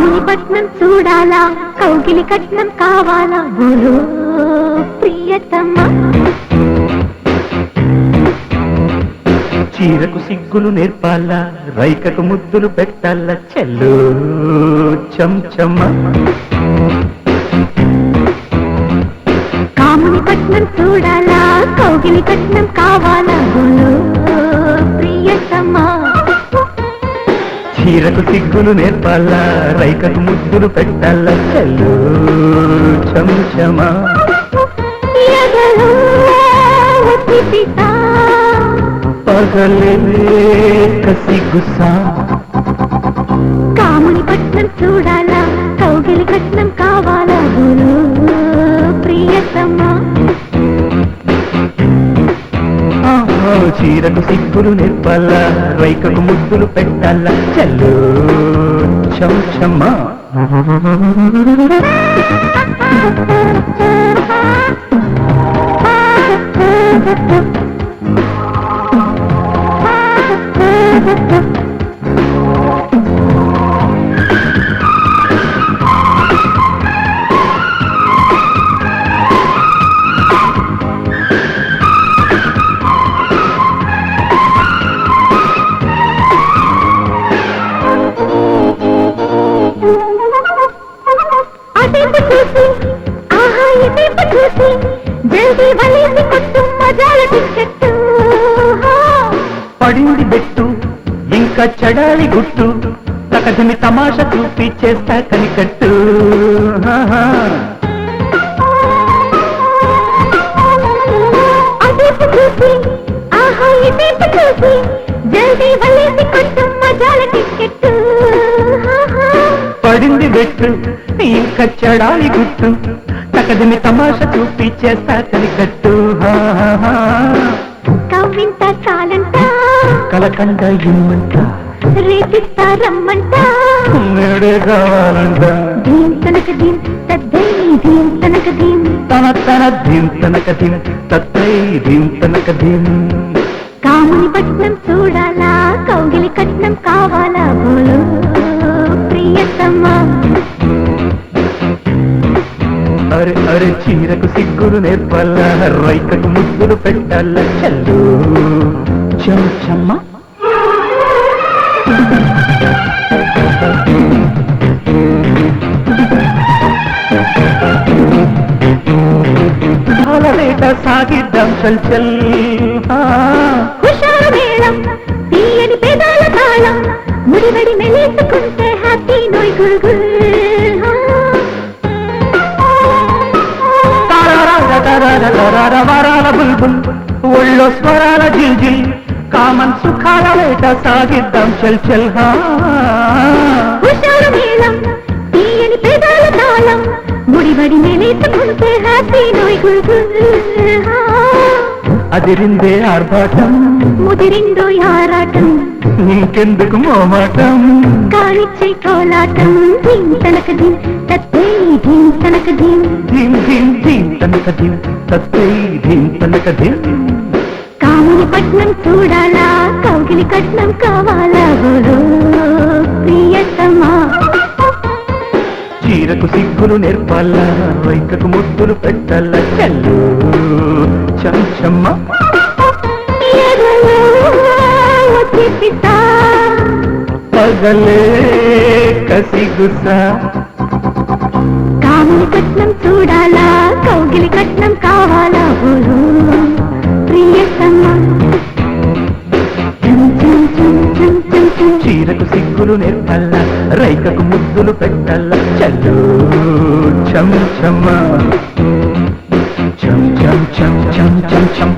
కాముని పట్నం చూడాలా కౌగిలి కట్నం కావాలా బోలో ప్రియతమా చీరకు సిగ్గులు నేర్పాలా రైకకు ముద్దులు పెట్టాలా చెల్లు చంచమ్మ కాముని పట్నం చూడాలా కౌగిలి కట్నం కావాలా బోలో ప్రియతమా చీరకు సిగ్గులు నేర్పాలా రైకకు ముద్దులు పెట్టాలా చెల్లు చంచమ్మ ఎదలో ఉత్తిపితా పగలే కసి గుస్సా కాముని పట్నం చూడాలా కౌగిలి కట్నం కావాలా బోలో ప్రియతమా చీరకు సిగ్గులు నేర్పాలా రైకకు ముద్దులు పెట్టాలా చెల్లు చంచమ్మ పడింది బెట్టు ఇంకా చడాలి గుట్టు తకదిమి తమాషా చూపి చేస్తా కనికట్టు పడింది బెట్టు ఇంకా చడాలి గుట్టు తకదిమి తమాషా చూపి చేస్తా కనికట్టు కవ్వింత చాలంట కలకండ ఇమ్మంట రేపిస్తా రమ్మంట నేడే కావాలంట దీం తనక దీం తద్దై దీం తనక దీం తన తన దీం తనక దీం తత్తై దీం తనక దీం కాముని పట్నం చూడాలా కౌగిలి కట్నం కావాలా బోలో ప్రియతమా అరే అరే చీరకు సిగ్గులు నేర్పాలా రైకకు ముద్దులు పెట్టాలా చెల్లు చంచమ్మ బాలవేట సాగిద్దాం చల్ చల్ హుషారు మేళం తీయని పెదాల తాళం ముడివడి మెలేసుకుంటే హ్యాపీ నోయ్ గురుగుల్ వరాల బుల్బుల్ ఒళ్ళో స్వరాల జిల్జిల్ కామన్ సుఖాల వేట సాగిద్దాం చల్ చల్ హుషారు మేళం తీయని పెదాల తాళం ముడివడి మెలేసుకుంటే హ్యాపీ నోయ్ గురుగుల్ అదిరిందే ఆర్భాటం ముదిరిందో యారాటం నీకెందుకు మోమాటం కానిచ్చే కోలాటం దీం తనక దీం తత్తై దీం తనక దీం ధీం ధీం ధీం తనక ధీం తత్తై ధీం తనక ధీం కాముని పట్నం చూడాలా కౌగిలి కట్నం కావాలా బోలో ప్రియతమా చీరకు సిగ్గులు నేర్పాలా రైకకు ముద్దులు పెట్టాలా చెల్లు చంచమ్మ ఎదలో ఉత్తిపితా పగలే కసి గుస్సా కాముని పట్నం చూడాలా కౌగిలి కట్నం కావాలా బోలో ప్రియతమా చీరకు సిగ్గులు నేర్పాలా రైకకు ముద్దులు పెట్టాలా చెల్లు చంచమ్మ చం చం చం చం చం చం